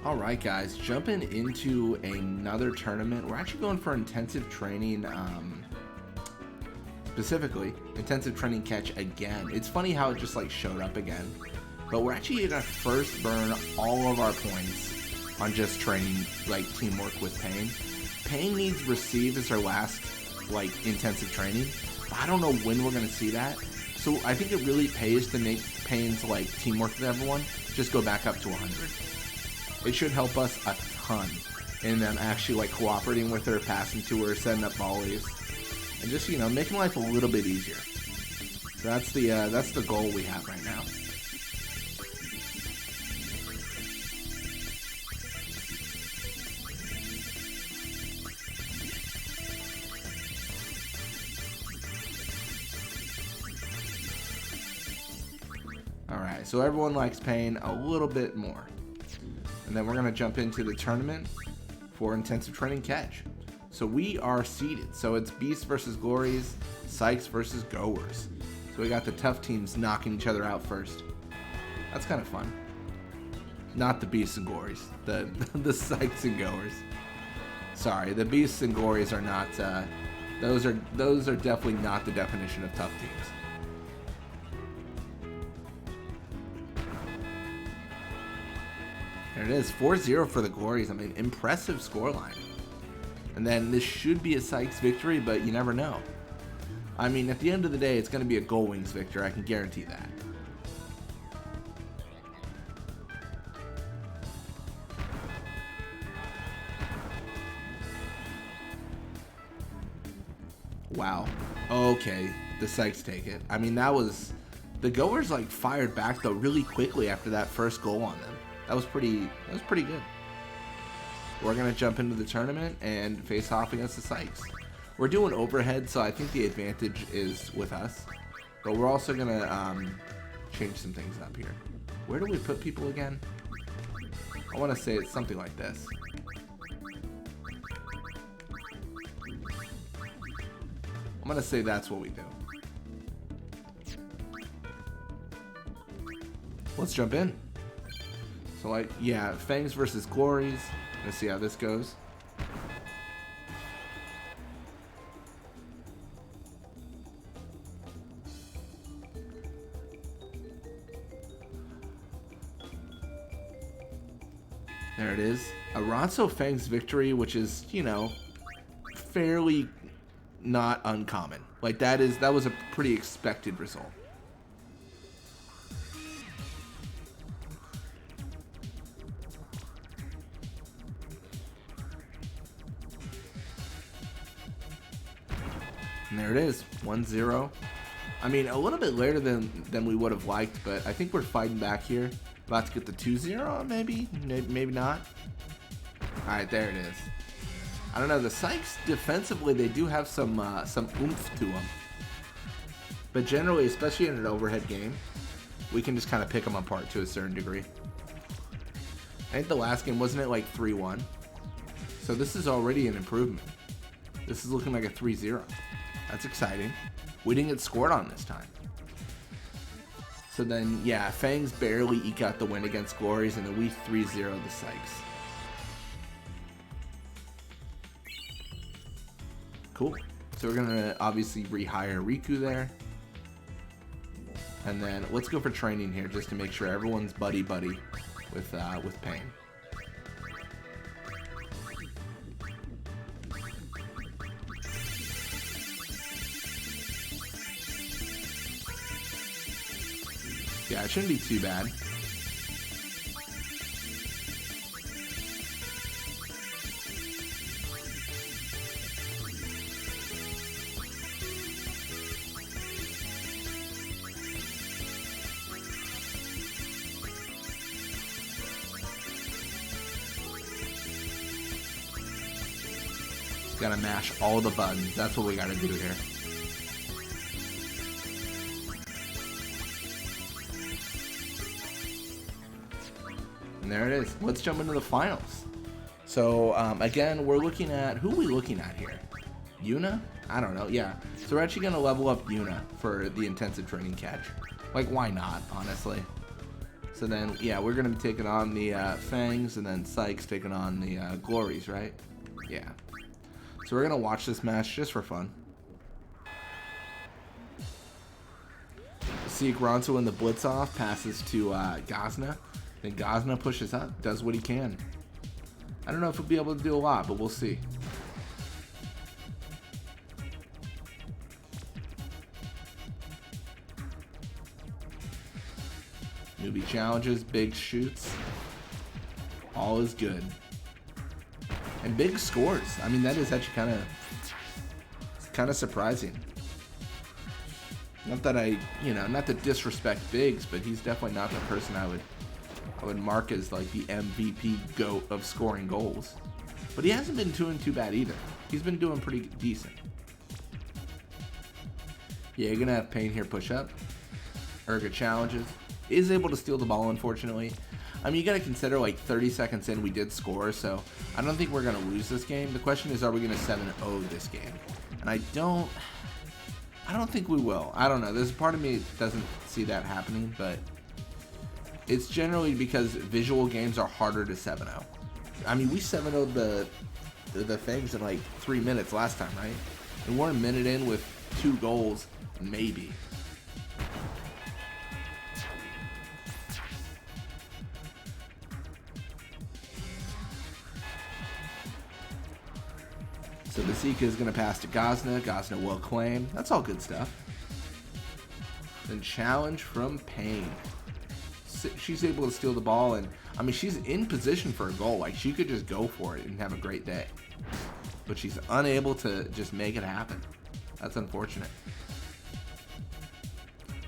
Alright guys, jumping into another tournament. We're actually going for intensive training, specifically intensive training catch again. It's funny how it just like showed up again, but we're actually gonna first burn all of our points on just training like teamwork with Pain. Pain needs receive as our last like intensive training, but I don't know when we're gonna see that. So I think it really pays to make Pain's like teamwork with everyone just go back up to 100. It should help us a ton in them actually like cooperating with her, passing to her, setting up volleys, and just, you know, making life a little bit easier. So that's the goal we have right now. Alright, so everyone likes Pain a little bit more. And then we're going to jump into the tournament for intensive training catch. So we are seeded. So it's Beasts versus Glories, Sykes versus Goers. So we got the tough teams knocking each other out first. That's kind of fun. Not the Beasts and Glories, the Sykes and Goers. Sorry, the Beasts and Glories are not. Those are definitely not the definition of tough teams. There it is, 4-0 for the Glories. I mean, impressive scoreline. And then this should be a Sykes victory, but you never know. I mean, at the end of the day, it's going to be a Gullwings victory. I can guarantee that. Wow. Okay, the Sykes take it. I mean, that was... The Goers, like, fired back, though, really quickly after that first goal on them. That was pretty good. We're going to jump into the tournament and face off against the Sykes. We're doing overhead, so I think the advantage is with us. But we're also going to change some things up here. Where do we put people again? I want to say it's something like this. I'm going to say that's what we do. Let's jump in. So, like, yeah, Fangs versus Glories. Let's see how this goes. There it is. A Ronso Fangs victory, which is, you know, fairly not uncommon. Like, that was a pretty expected result. And there it is, 1-0. I mean, a little bit later than we would have liked, but I think we're fighting back here. About to get the 2-0, maybe? Maybe not. Alright, there it is. I don't know, the Sykes, defensively, they do have some oomph to them. But generally, especially in an overhead game, we can just kind of pick them apart to a certain degree. I think the last game, wasn't it like 3-1? So this is already an improvement. This is looking like a 3-0. That's exciting. We didn't get scored on this time. So then, yeah, Fangs barely eke out the win against Glories, and then we 3-0 the Sykes. Cool. So we're going to obviously rehire Riku there. And then let's go for training here just to make sure everyone's buddy-buddy with Pain. Yeah, it shouldn't be too bad. Just gotta mash all the buttons. That's what we gotta do here. And there it is. Let's jump into the finals. So, again, we're looking at... Who are we looking at here? Yuna? I don't know. Yeah. So we're actually going to level up Yuna for the intensive training catch. Like, why not, honestly? So then, yeah, we're going to be taking on the Fangs, and then Sykes taking on the Glories, right? Yeah. So we're going to watch this match just for fun. Seek Ronso in the blitz off, passes to Gazna. Then Gazna pushes up, does what he can. I don't know if he'll be able to do a lot, but we'll see. Newbie challenges, big shoots. All is good. And big scores. I mean, that is actually kind of surprising. Not that I, not to disrespect Biggs, but he's definitely not the person I would mark as like the MVP GOAT of scoring goals. But he hasn't been doing too bad either. He's been doing pretty decent. Yeah, you're gonna have Payne here push up. Urga challenges. Is able to steal the ball, unfortunately. I mean, you gotta consider like 30 seconds in we did score, so I don't think we're gonna lose this game. The question is, are we gonna 7-0 this game? And I don't think we will. I don't know. There's a part of me that doesn't see that happening, but it's generally because visual games are harder to 7-0. I mean, we 7-0'd the Fangs in like 3 minutes last time, right? And we're a minute in with 2 goals, maybe. So the Zika is going to pass to Gazna. Gazna will claim. That's all good stuff. Then challenge from Payne. She's able to steal the ball, and I mean, she's in position for a goal. Like, she could just go for it and have a great day. But she's unable to just make it happen. That's unfortunate.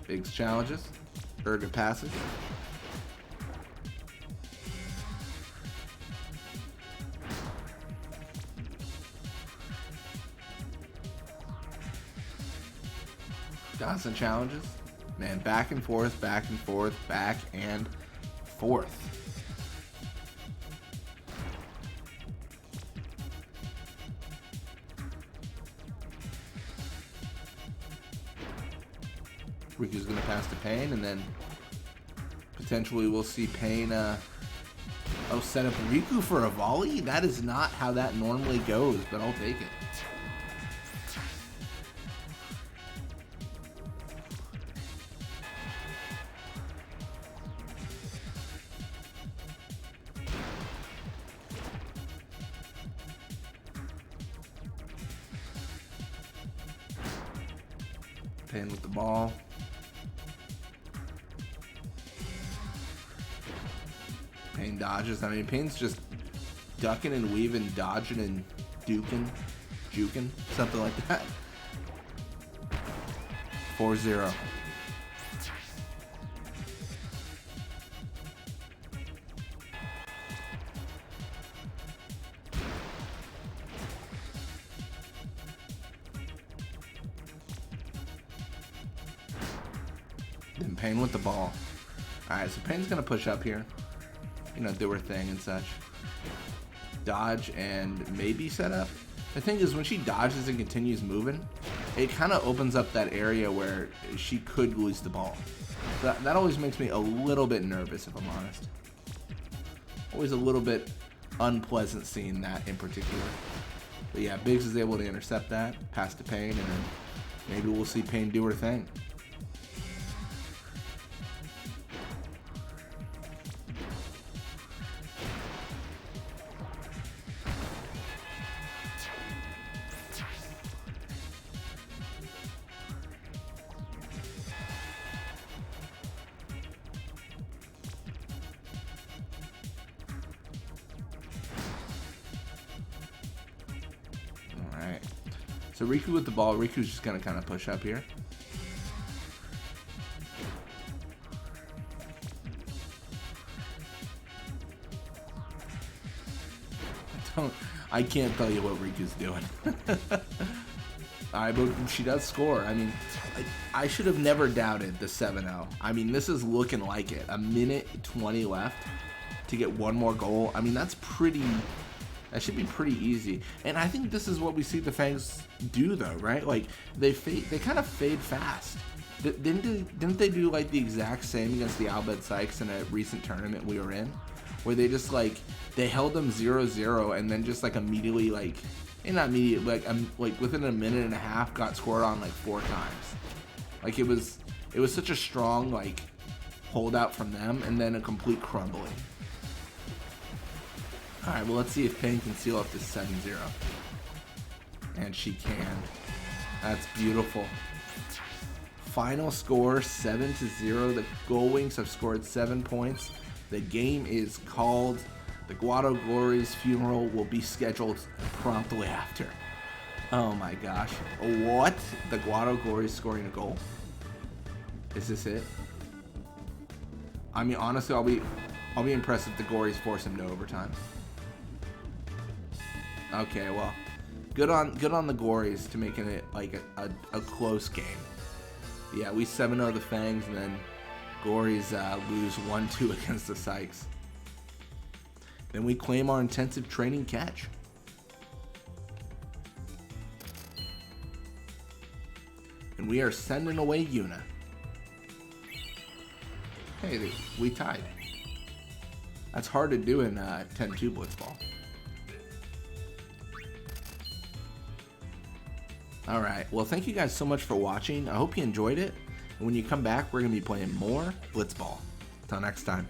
Biggs challenges. Urga passes. Constant challenges. Man, back and forth, back and forth, back and forth. Riku's going to pass to Payne, and then potentially we'll see Payne set up Riku for a volley. That is not how that normally goes, but I'll take it. Payne with the ball. Payne dodges. I mean, Payne's just ducking and weaving, dodging and juking, something like that. 4-0. Then Payne with the ball. Alright, so Payne's going to push up here. Do her thing and such. Dodge and maybe set up. The thing is, when she dodges and continues moving, it kind of opens up that area where she could lose the ball. So that always makes me a little bit nervous, if I'm honest. Always a little bit unpleasant seeing that in particular. But yeah, Biggs is able to intercept that, pass to Payne, and then maybe we'll see Payne do her thing. So Riku with the ball. Riku's just going to kind of push up here. I can't tell you what Riku's doing. Alright, but she does score. I mean, I should have never doubted the 7-0. I mean, this is looking like it. A minute 20 left to get one more goal. I mean, that's pretty That should be pretty easy. And I think this is what we see the Fangs do, though, right? Like, they kind of fade fast. Didn't they do, like, the exact same against the Albed Sykes in a recent tournament we were in? Where they just, like, they held them 0-0 and then just, like, immediately, like, not immediately, like within a minute and a half got scored on, like, 4 times. Like, it was such a strong, like, holdout from them and then a complete crumbling. Alright, well, let's see if Payne can seal up this 7-0. And she can. That's beautiful. Final score 7-0. The Gullwings have scored 7 points. The game is called. The Guado Glory's funeral will be scheduled promptly after. Oh my gosh. What? The Guado Glory's scoring a goal? Is this it? I mean, honestly, I'll be impressed if the Glories force him to overtime. Okay, well, good on the Glories to making it like a close game. Yeah, we 7-0 the Fangs, and then Glories lose 1-2 against the Sykes. Then we claim our intensive training catch. And we are sending away Yuna. Hey, we tied. That's hard to do in 10-2 Blitzball. Alright, well, thank you guys so much for watching. I hope you enjoyed it. And when you come back, we're going to be playing more Blitzball. Until next time.